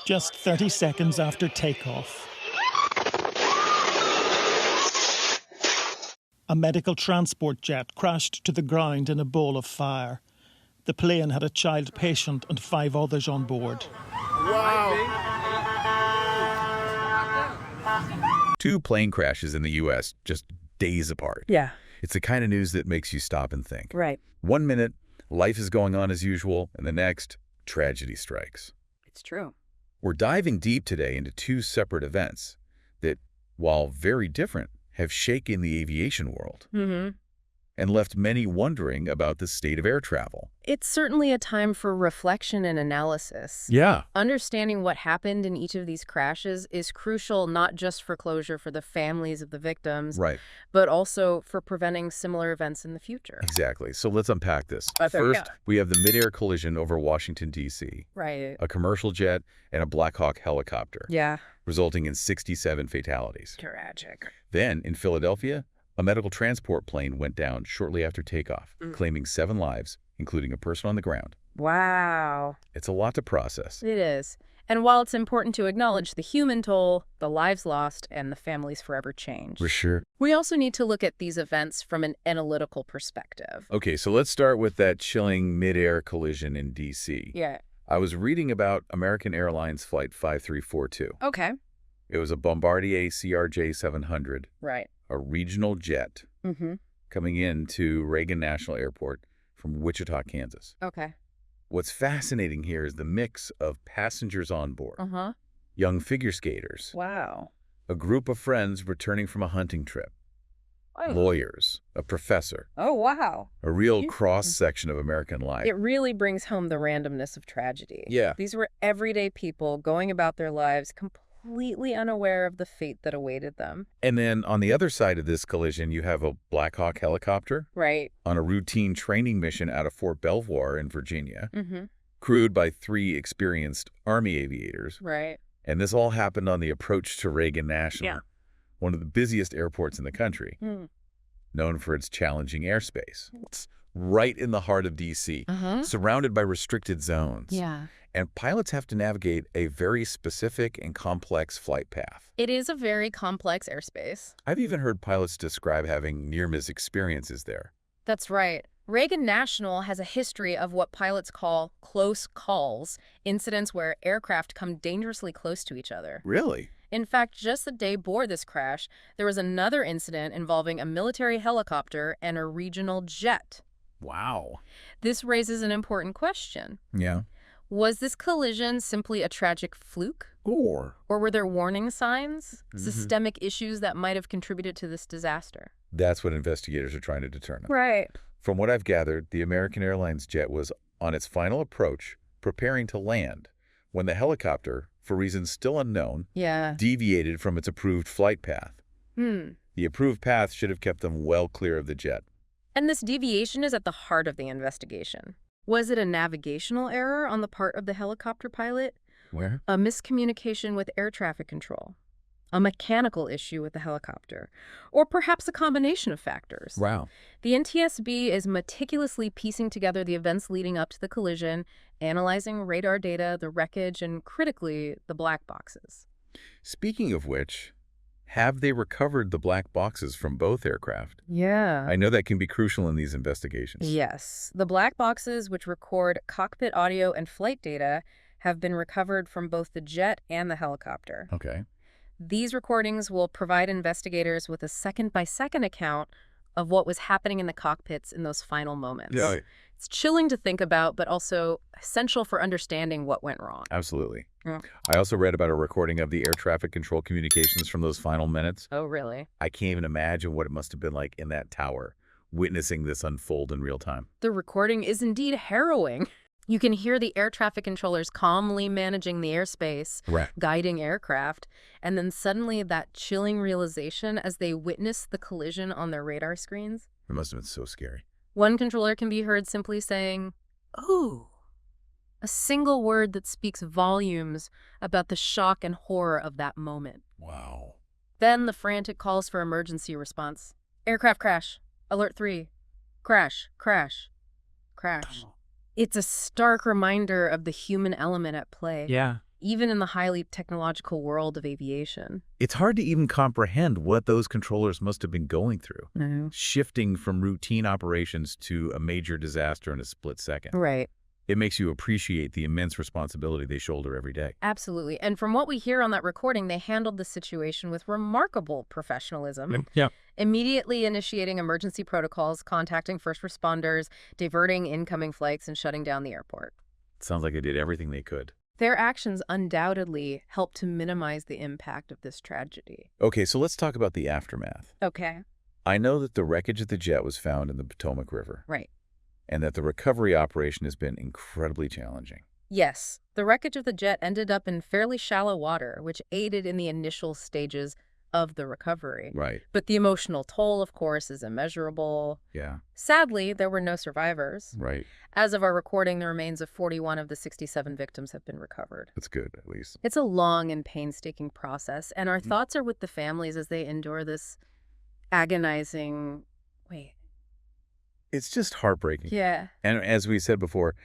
Just 30 seconds after takeoff, a medical transport jet crashed to the ground in a bowl of fire. The plane had a child patient and 5 others on board. Wow. 2 plane crashes in the U.S. just days apart. Yeah. It's the kind of news that makes you stop and think. Right. 1 minute, life is going on as usual, and the next, tragedy strikes. It's true. We're diving deep today into 2 separate events that, while very different, have shaken the aviation world and left many wondering about the state of air travel. It's certainly a time for reflection and analysis. Yeah. Understanding what happened in each of these crashes is crucial not just for closure for the families of the victims, Right. but also for preventing similar events in the future. Exactly. So let's unpack this. I think, First, yeah. we have the mid-air collision over Washington, D.C., Right. a commercial jet and a Black Hawk helicopter, Yeah. resulting in 67 fatalities. Tragic. Then, in Philadelphia, a medical transport plane went down shortly after takeoff, claiming 7 lives, including a person on the ground. Wow. It's a lot to process. It is. And while it's important to acknowledge the human toll, the lives lost, and the families forever changed, For sure. we also need to look at these events from an analytical perspective. Okay, so let's start with that chilling mid-air collision in D.C. Yeah. I was reading about American Airlines Flight 5342. Okay. It was a Bombardier CRJ-700, Right. a regional jet, Mm-hmm. coming into Reagan National Airport from Wichita, Kansas. Okay. What's fascinating here is the mix of passengers on board, Uh-huh. young figure skaters, Wow. a group of friends returning from a hunting trip, Oh. lawyers, a professor, Oh, wow. a real cross-section of American life. It really brings home the randomness of tragedy. Yeah. These were everyday people going about their lives completely unaware of the fate that awaited them. And then on the other side of this collision, you have a Black Hawk helicopter Right. on a routine training mission out of Fort Belvoir in Virginia, Mm-hmm. crewed by 3 experienced Army aviators. Right. And this all happened on the approach to Reagan National, Yeah. one of the busiest airports in the country, Mm. known for its challenging airspace. It's right in the heart of D.C., Uh-huh. surrounded by restricted zones. Yeah. And pilots have to navigate a very specific and complex flight path. It is a very complex airspace. I've even heard pilots describe having near-miss experiences there. That's right. Reagan National has a history of what pilots call close calls, incidents where aircraft come dangerously close to each other. Really? In fact, just the day before this crash, there was another incident involving a military helicopter and a regional jet. Wow. This raises an important question. Yeah. Was this collision simply a tragic fluke? Or Or were there warning signs, systemic issues that might have contributed to this disaster? that's what investigators are trying to determine. Right. From what I've gathered, the American Airlines jet was on its final approach, preparing to land, when the helicopter, for reasons still unknown, Yeah. deviated from its approved flight path. The approved path should have kept them well clear of the jet. And this deviation is at the heart of the investigation. Was it a navigational error on the part of the helicopter pilot? Where? A miscommunication with air traffic control? A mechanical issue with the helicopter? Or perhaps a combination of factors? Wow. The NTSB is meticulously piecing together the events leading up to the collision, analyzing radar data, the wreckage, and critically, the black boxes. Speaking of which, have they recovered the black boxes from both aircraft? Yeah. I know that can be crucial in these investigations. Yes. The black boxes, which record cockpit audio and flight data, have been recovered from both the jet and the helicopter. Okay. These recordings will provide investigators with a second-by-second account of what was happening in the cockpits in those final moments. Yeah. It's chilling to think about, but also essential for understanding what went wrong. Absolutely. Yeah. I also read about a recording of the air traffic control communications from those final minutes. Oh, really? I can't even imagine what it must have been like in that tower, witnessing this unfold in real time. The recording is indeed harrowing. You can hear the air traffic controllers calmly managing the airspace, Right. guiding aircraft, and then suddenly that chilling realization as they witness the collision on their radar screens. It must have been so scary. One controller can be heard simply saying, "Ooh," a single word that speaks volumes about the shock and horror of that moment. Wow. Then the frantic calls for emergency response. Aircraft crash. Alert 3. Crash, crash, crash. It's a stark reminder of the human element at play. Yeah. even in the highly technological world of aviation. It's hard to even comprehend what those controllers must have been going through, No. shifting from routine operations to a major disaster in a split second. Right. It makes you appreciate the immense responsibility they shoulder every day. Absolutely. And from what we hear on that recording, they handled the situation with remarkable professionalism. Yeah. Immediately initiating emergency protocols, contacting first responders, diverting incoming flights, and shutting down the airport. Sounds like they did everything they could. Their actions undoubtedly helped to minimize the impact of this tragedy. Okay, so let's talk about the aftermath. Okay. I know that the wreckage of the jet was found in the Potomac River, Right. and that the recovery operation has been incredibly challenging. Yes, the wreckage of the jet ended up in fairly shallow water, which aided in the initial stages of the recovery. Right. But the emotional toll, of course, is immeasurable. Yeah. Sadly, there were no survivors. Right. As of our recording, the remains of 41 of the 67 victims have been recovered. That's good, at least. It's a long and painstaking process, and our thoughts are with the families as they endure this agonizing... Wait. It's just heartbreaking. Yeah. And as we said before,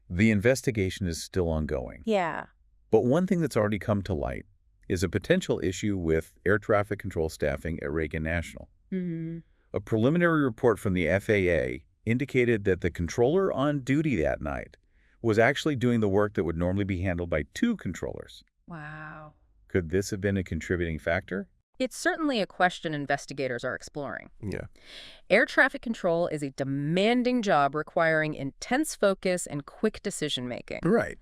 the investigation is still ongoing. Yeah. But one thing that's already come to light is a potential issue with air traffic control staffing at Reagan National. Mm-hmm. A preliminary report from the FAA indicated that the controller on duty that night was actually doing the work that would normally be handled by 2 controllers. Wow. Could this have been a contributing factor? It's certainly a question investigators are exploring. Yeah. Air traffic control is a demanding job requiring intense focus and quick decision-making. Right.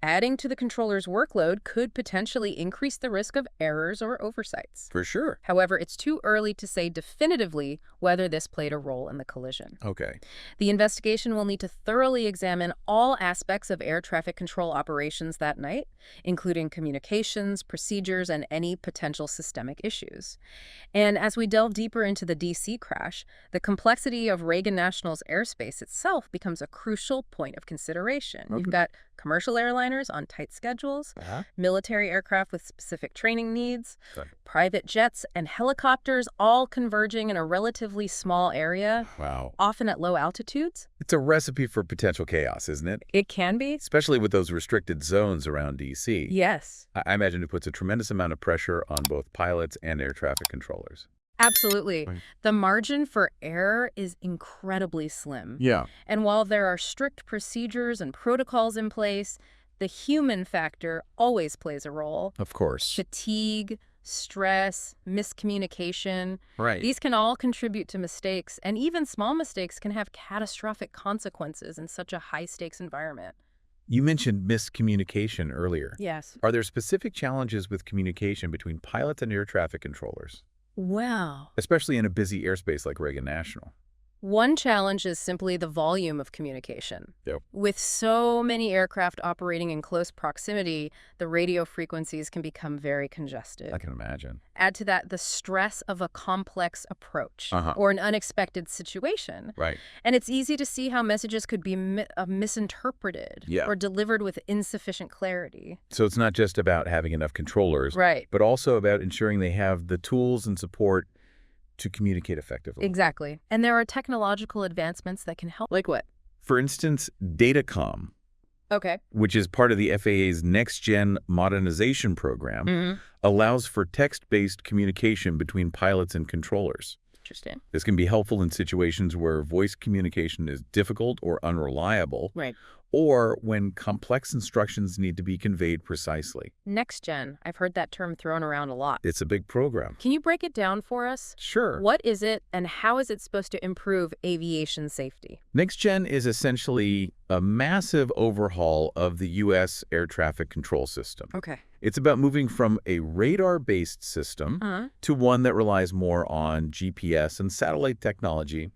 Adding to the controller's workload could potentially increase the risk of errors or oversights. For sure. However, it's too early to say definitively whether this played a role in the collision. Okay. The investigation will need to thoroughly examine all aspects of air traffic control operations that night, including communications, procedures, and any potential systemic issues. And as we delve deeper into the D.C. crash, the complexity of Reagan National's airspace itself becomes a crucial point of consideration. Okay. You've got commercial airliners on tight schedules, military aircraft with specific training needs, private jets and helicopters all converging in a relatively small area, Wow. often at low altitudes. It's a recipe for potential chaos, isn't it? It can be. Especially with those restricted zones around D.C. Yes, I imagine it puts a tremendous amount of pressure on both pilots and air traffic controllers. absolutely. Right. The margin for error is incredibly slim. Yeah. And while there are strict procedures and protocols in place, the human factor always plays a role. Of course. Fatigue, stress, miscommunication. Right. These can all contribute to mistakes, and even small mistakes can have catastrophic consequences in such a high-stakes environment. You mentioned miscommunication earlier. Yes. Are there specific challenges with communication between pilots and air traffic controllers, Wow. especially in a busy airspace like Reagan National? One challenge is simply the volume of communication. Yep. With so many aircraft operating in close proximity, the radio frequencies can become very congested. I can imagine. Add to that the stress of a complex approach Uh-huh. or an unexpected situation. Right. And it's easy to see how messages could be misinterpreted Yeah. or delivered with insufficient clarity. So it's not just about having enough controllers, Right. but also about ensuring they have the tools and support to communicate effectively. Exactly. And there are technological advancements that can help. Like what? For instance, Datacom, Okay. which is part of the FAA's Next-Gen Modernization Program, allows for text-based communication between pilots and controllers. Interesting. This can be helpful in situations where voice communication is difficult or unreliable, Right. or when complex instructions need to be conveyed precisely. Next gen. I've heard that term thrown around a lot. It's a big program. Can you break it down for us? Sure. What is it, and how is it supposed to improve aviation safety? Next-Gen is essentially a massive overhaul of the U.S. air traffic control system. Okay. It's about moving from a radar-based system to one that relies more on GPS and satellite technology.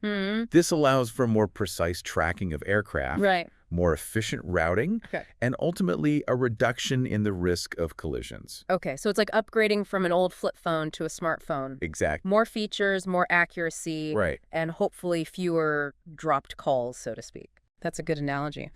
This allows for more precise tracking of aircraft, Right. more efficient routing, Okay. and ultimately a reduction in the risk of collisions. Okay, so it's like upgrading from an old flip phone to a smartphone. Exactly. More features, more accuracy, Right. and hopefully fewer dropped calls, so to speak. That's a good analogy.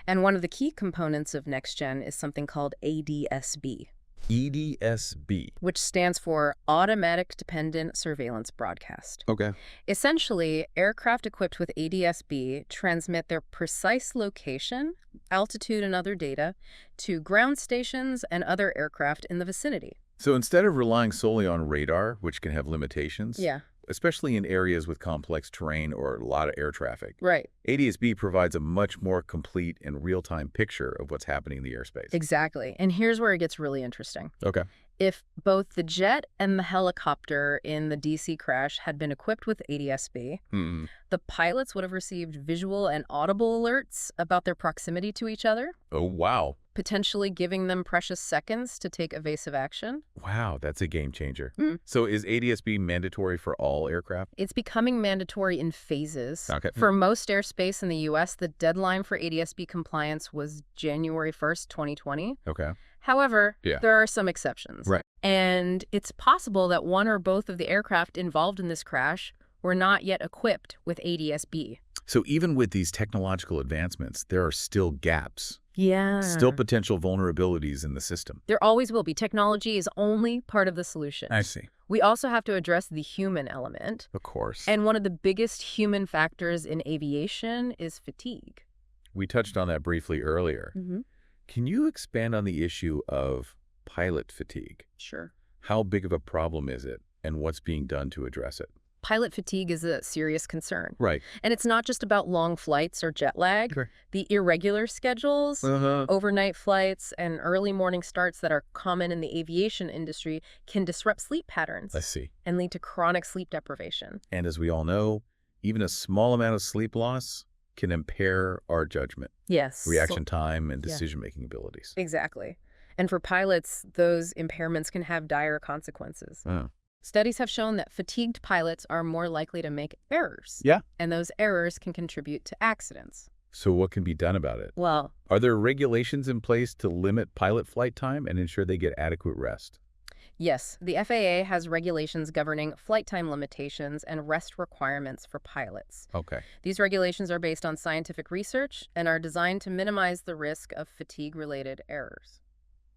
And one of the key components of Next Gen is something called ADS-B. EDSB. which stands for Automatic Dependent Surveillance Broadcast. Okay. Essentially, aircraft equipped with ADS-B transmit their precise location, altitude, and other data to ground stations and other aircraft in the vicinity. So instead of relying solely on radar, which can have limitations, Yeah, especially in areas with complex terrain or a lot of air traffic, right. ADS-B provides a much more complete and real-time picture of what's happening in the airspace. Exactly. And here's where it gets really interesting. Okay. If both the jet and the helicopter in the DC crash had been equipped with ADS-B, Hmm. the pilots would have received visual and audible alerts about their proximity to each other, Oh, wow. potentially giving them precious seconds to take evasive action. Wow, that's a game changer. Mm. So is ADS-B mandatory for all aircraft? It's becoming mandatory in phases. Okay. For most airspace in the U.S., the deadline for ADS-B compliance was January 1st, 2020. Okay. However, Yeah. there are some exceptions. Right. And it's possible that one or both of the aircraft involved in this crash were not yet equipped with ADS-B. So even with these technological advancements, there are still gaps, Yeah. still potential vulnerabilities in the system. There always will be. Technology is only part of the solution. See. We also have to address the human element. Of course. And one of the biggest human factors in aviation is fatigue. We touched on that briefly earlier. Can you expand on the issue of pilot fatigue? Sure. How big of a problem is it, and what's being done to address it? Pilot fatigue is a serious concern. Right. And it's not just about long flights or jet lag. Sure. The irregular schedules, overnight flights, and early morning starts that are common in the aviation industry can disrupt sleep patterns I see. and lead to chronic sleep deprivation. And as we all know, even a small amount of sleep loss can impair our judgment, Yes. reaction time, and Yeah. decision-making abilities. Exactly. And for pilots, those impairments can have dire consequences. Oh. Studies have shown that fatigued pilots are more likely to make errors. Yeah. And those errors can contribute to accidents. So what can be done about it? Well, Are there regulations in place to limit pilot flight time and ensure they get adequate rest? yes, the FAA has regulations governing flight time limitations and rest requirements for pilots. Okay. These regulations are based on scientific research and are designed to minimize the risk of fatigue-related errors.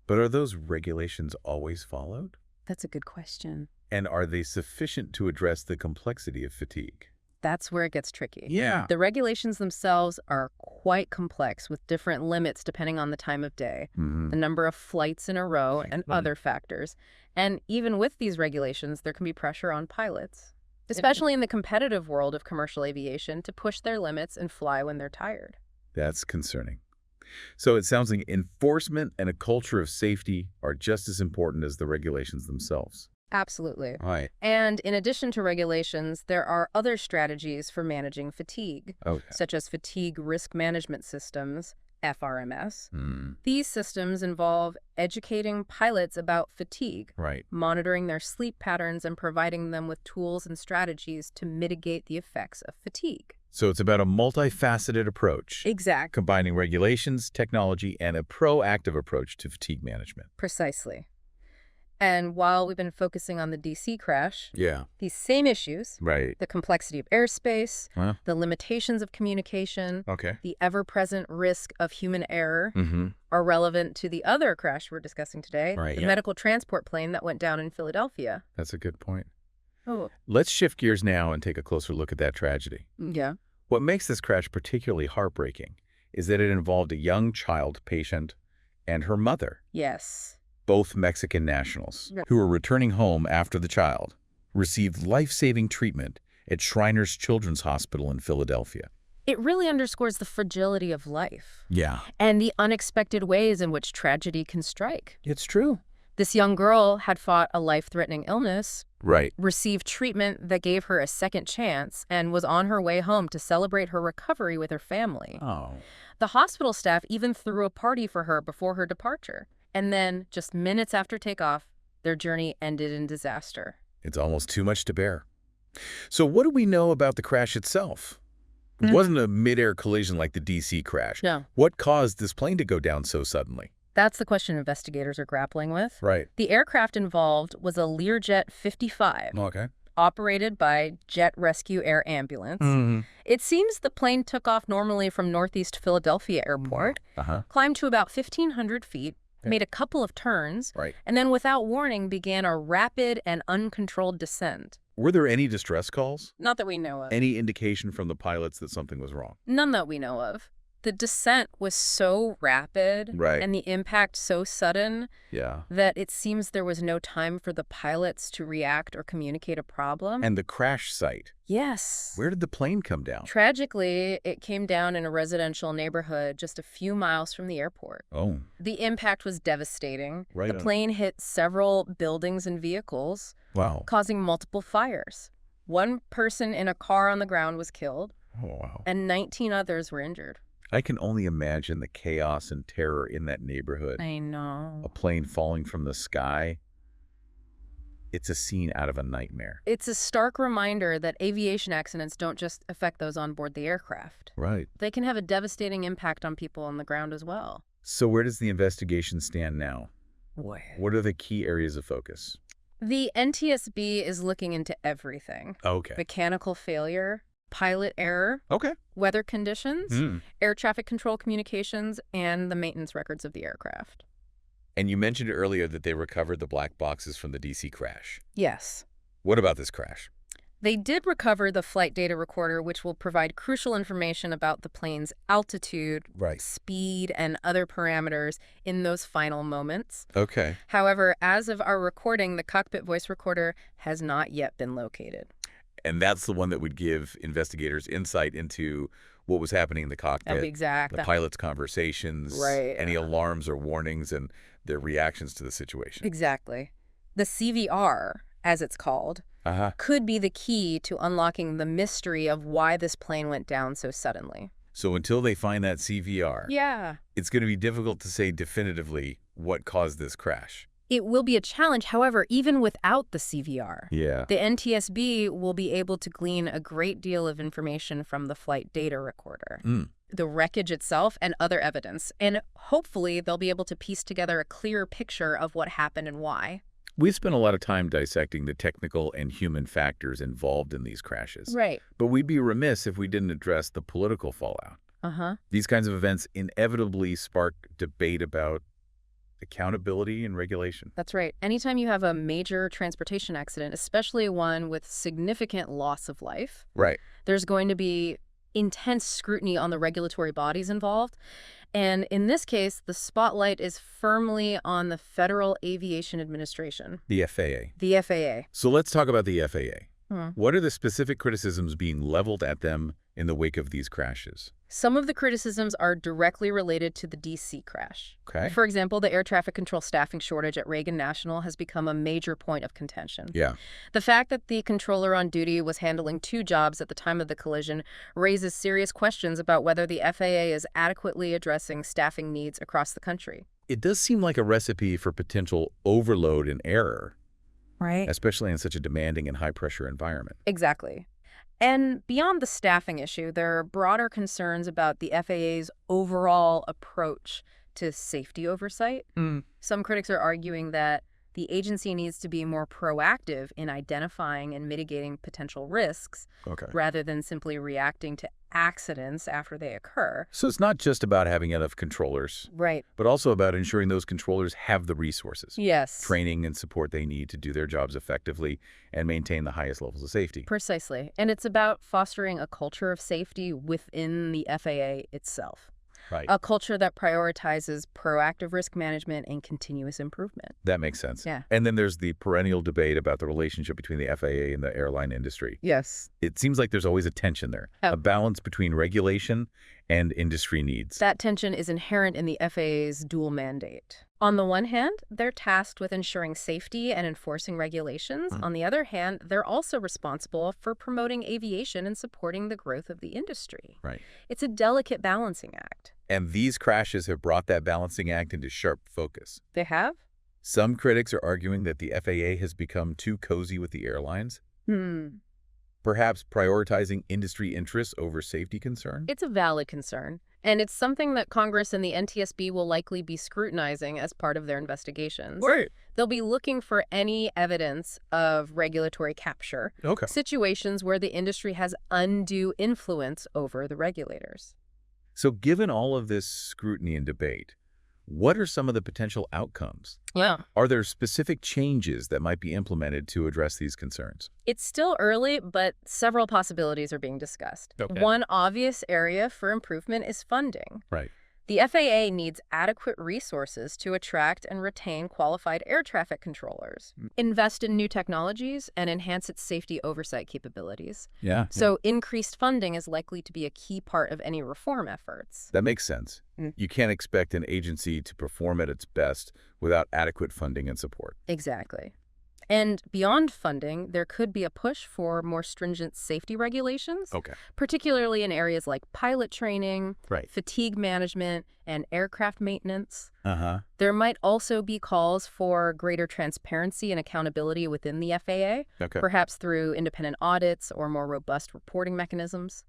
But are those regulations always followed? That's a good question. And are they sufficient to address the complexity of fatigue? That's where it gets tricky. Yeah. The regulations themselves are quite complex with different limits depending on the time of day, the number of flights in a row, and other factors. And even with these regulations, there can be pressure on pilots, especially in the competitive world of commercial aviation, to push their limits and fly when they're tired. That's concerning. So it sounds like enforcement and a culture of safety are just as important as the regulations themselves. Absolutely. Right. And in addition to regulations, there are other strategies for managing fatigue, Okay. such as fatigue risk management systems, FRMS. Hmm. These systems involve educating pilots about fatigue, Right. monitoring their sleep patterns, and providing them with tools and strategies to mitigate the effects of fatigue. So it's about a multifaceted approach, Exactly. combining regulations, technology, and a proactive approach to fatigue management. Precisely. And while we've been focusing on the DC crash, Yeah. these same issues, Right. the complexity of airspace, Huh? the limitations of communication, Okay. the ever-present risk of human error, Mm-hmm. are relevant to the other crash we're discussing today, Right, the yeah. medical transport plane that went down in Philadelphia. That's a good point. Oh, Let's shift gears now and take a closer look at that tragedy. yeah. What makes this crash particularly heartbreaking is that it involved a young child patient and her mother, Yes. both Mexican nationals, Yeah. who were returning home after the child received life-saving treatment at Shriners Children's Hospital in Philadelphia. It really underscores the fragility of life Yeah. and the unexpected ways in which tragedy can strike. It's true. This young girl had fought a life-threatening illness, Right. received treatment that gave her a second chance, and was on her way home to celebrate her recovery with her family. Oh. The hospital staff even threw a party for her before her departure. And then, just minutes after takeoff, their journey ended in disaster. It's almost too much to bear. So what do we know about the crash itself? It wasn't a mid-air collision like the DC crash. No. What caused this plane to go down so suddenly? That's the question investigators are grappling with. Right. The aircraft involved was a Learjet 55, Okay. operated by Jet Rescue Air Ambulance. It seems the plane took off normally from Northeast Philadelphia Airport, Uh-huh. climbed to about 1,500 feet, made a couple of turns, Right. and then without warning began a rapid and uncontrolled descent. Were there any distress calls? Not that we know of. Any indication from the pilots that something was wrong? None that we know of. The descent was so rapid Right. and the impact so sudden Yeah. that it seems there was no time for the pilots to react or communicate a problem. And the crash site. Yes. Where did the plane come down? Tragically, it came down in a residential neighborhood just a few miles from the airport. Oh. The impact was devastating. Right The on. plane hit several buildings and vehicles, Wow. causing multiple fires. One person in a car on the ground was killed, Oh, wow. and 19 others were injured. I can only imagine the chaos and terror in that neighborhood. I know. A plane falling from the sky. It's a scene out of a nightmare. It's a stark reminder that aviation accidents don't just affect those on board the aircraft. Right. They can have a devastating impact on people on the ground as well. So where does the investigation stand now? Where? What are the key areas of focus? The NTSB is looking into everything. Okay. Mechanical failure, pilot error, Okay. weather conditions, Hmm. air traffic control communications, and the maintenance records of the aircraft. And you mentioned earlier that they recovered the black boxes from the DC crash. Yes. What about this crash? They did recover the flight data recorder, which will provide crucial information about the plane's altitude, Right. speed, and other parameters in those final moments. Okay. However, as of our recording, the cockpit voice recorder has not yet been located. And that's the one that would give investigators insight into what was happening in the cockpit, Exactly. the pilot's conversations, Right. any alarms or warnings, and their reactions to the situation. Exactly. The CVR, as it's called, Uh-huh. could be the key to unlocking the mystery of why this plane went down so suddenly. So until they find that CVR, Yeah. it's going to be difficult to say definitively what caused this crash. It will be a challenge, however, even without the CVR. Yeah. The NTSB will be able to glean a great deal of information from the flight data recorder, the wreckage itself, and other evidence. And hopefully they'll be able to piece together a clearer picture of what happened and why. We've spent a lot of time dissecting the technical and human factors involved in these crashes. Right. But we'd be remiss if we didn't address the political fallout. Uh-huh. These kinds of events inevitably spark debate about accountability and regulation. That's right. Anytime you have a major transportation accident, especially one with significant loss of life, Right. there's going to be intense scrutiny on the regulatory bodies involved. And in this case, the spotlight is firmly on the Federal Aviation Administration, The FAA. the FAA. So let's talk about the FAA. Hmm. What are the specific criticisms being leveled at them in the wake of these crashes? Some of the criticisms are directly related to the DC crash. Okay. For example, the air traffic control staffing shortage at Reagan National has become a major point of contention. Yeah. The fact that the controller on duty was handling 2 jobs at the time of the collision raises serious questions about whether the FAA is adequately addressing staffing needs across the country. It does seem like a recipe for potential overload and error, Right. especially in such a demanding and high-pressure environment. Exactly. And beyond the staffing issue, there are broader concerns about the FAA's overall approach to safety oversight. Some critics are arguing that the agency needs to be more proactive in identifying and mitigating potential risks Okay. rather than simply reacting to accidents after they occur. So it's not just about having enough controllers, Right. but also about ensuring those controllers have the resources, Yes. training and support they need to do their jobs effectively and maintain the highest levels of safety. Precisely. And it's about fostering a culture of safety within the FAA itself. Right. A culture that prioritizes proactive risk management and continuous improvement. That makes sense. Yeah. And then there's the perennial debate about the relationship between the FAA and the airline industry. Yes. It seems like there's always a tension there, Oh. a balance between regulation and industry needs. That tension is inherent in the FAA's dual mandate. On the one hand, they're tasked with ensuring safety and enforcing regulations. On the other hand, they're also responsible for promoting aviation and supporting the growth of the industry. Right. It's a delicate balancing act. And these crashes have brought that balancing act into sharp focus. They have? Some critics are arguing that the FAA has become too cozy with the airlines, perhaps prioritizing industry interests over safety concerns. It's a valid concern, and it's something that Congress and the NTSB will likely be scrutinizing as part of their investigations. Right. They'll be looking for any evidence of regulatory capture, Okay. situations where the industry has undue influence over the regulators. So given all of this scrutiny and debate, What are some of the potential outcomes? Yeah. Are there specific changes that might be implemented to address these concerns? It's still early, but several possibilities are being discussed. Okay. One obvious area for improvement is funding. Right. The FAA needs adequate resources to attract and retain qualified air traffic controllers, invest in new technologies, and enhance its safety oversight capabilities. Yeah. So increased funding is likely to be a key part of any reform efforts. That makes sense. You can't expect an agency to perform at its best without adequate funding and support. Exactly. And beyond funding, there could be a push for more stringent safety regulations, Okay. particularly in areas like pilot training, Right. fatigue management, and aircraft maintenance. Uh-huh. There might also be calls for greater transparency and accountability within the FAA, Okay. perhaps through independent audits or more robust reporting mechanisms.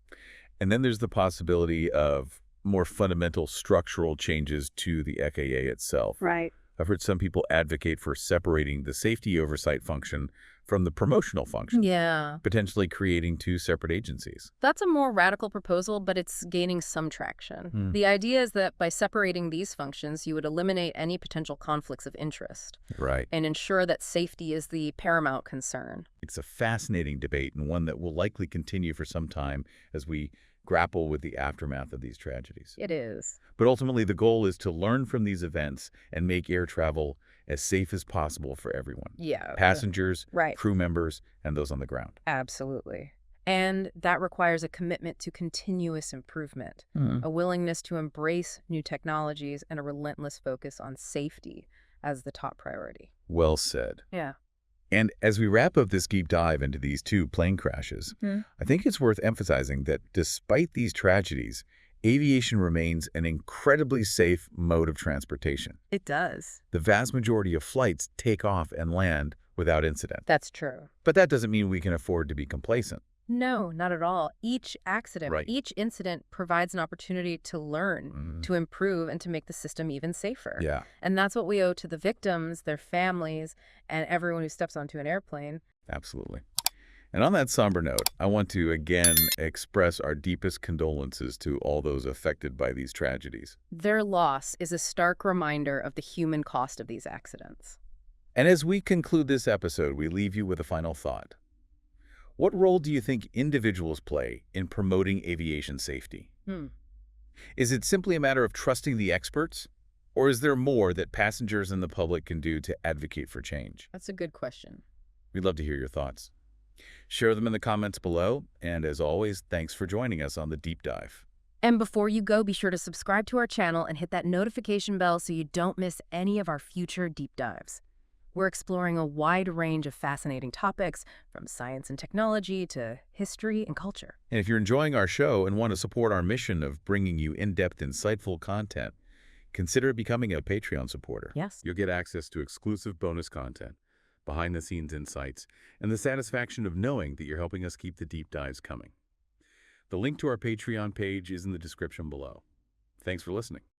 And then there's the possibility of more fundamental structural changes to the FAA itself. Right. I've heard some people advocate for separating the safety oversight function from the promotional function, Yeah. potentially creating two separate agencies. That's a more radical proposal, but it's gaining some traction. The idea is that by separating these functions, you would eliminate any potential conflicts of interest Right. and ensure that safety is the paramount concern. It's a fascinating debate and one that will likely continue for some time as we grapple with the aftermath of these tragedies. It is. But ultimately, the goal is to learn from these events and make air travel as safe as possible for everyone. Yeah. Passengers, Right. crew members, and those on the ground. Absolutely. And that requires a commitment to continuous improvement, a willingness to embrace new technologies, and a relentless focus on safety as the top priority. Well said. Yeah. And as we wrap up this deep dive into these two plane crashes, I think it's worth emphasizing that despite these tragedies, aviation remains an incredibly safe mode of transportation. It does. The vast majority of flights take off and land without incident. That's true. But that doesn't mean we can afford to be complacent. No, not at all. Each accident, Right. each incident provides an opportunity to learn, to improve, and to make the system even safer. Yeah. And that's what we owe to the victims, their families, and everyone who steps onto an airplane. Absolutely. And on that somber note, I want to again express our deepest condolences to all those affected by these tragedies. Their loss is a stark reminder of the human cost of these accidents. And as we conclude this episode, we leave you with a final thought. What role do you think individuals play in promoting aviation safety? Is it simply a matter of trusting the experts? Or is there more that passengers and the public can do to advocate for change? That's a good question. We'd love to hear your thoughts. Share them in the comments below. And as always, thanks for joining us on the Deep Dive. And before you go, be sure to subscribe to our channel and hit that notification bell so you don't miss any of our future deep dives. We're exploring a wide range of fascinating topics, from science and technology to history and culture. And if you're enjoying our show and want to support our mission of bringing you in-depth, insightful content, consider becoming a Patreon supporter. Yes. You'll get access to exclusive bonus content, behind-the-scenes insights, and the satisfaction of knowing that you're helping us keep the deep dives coming. The link to our Patreon page is in the description below. Thanks for listening.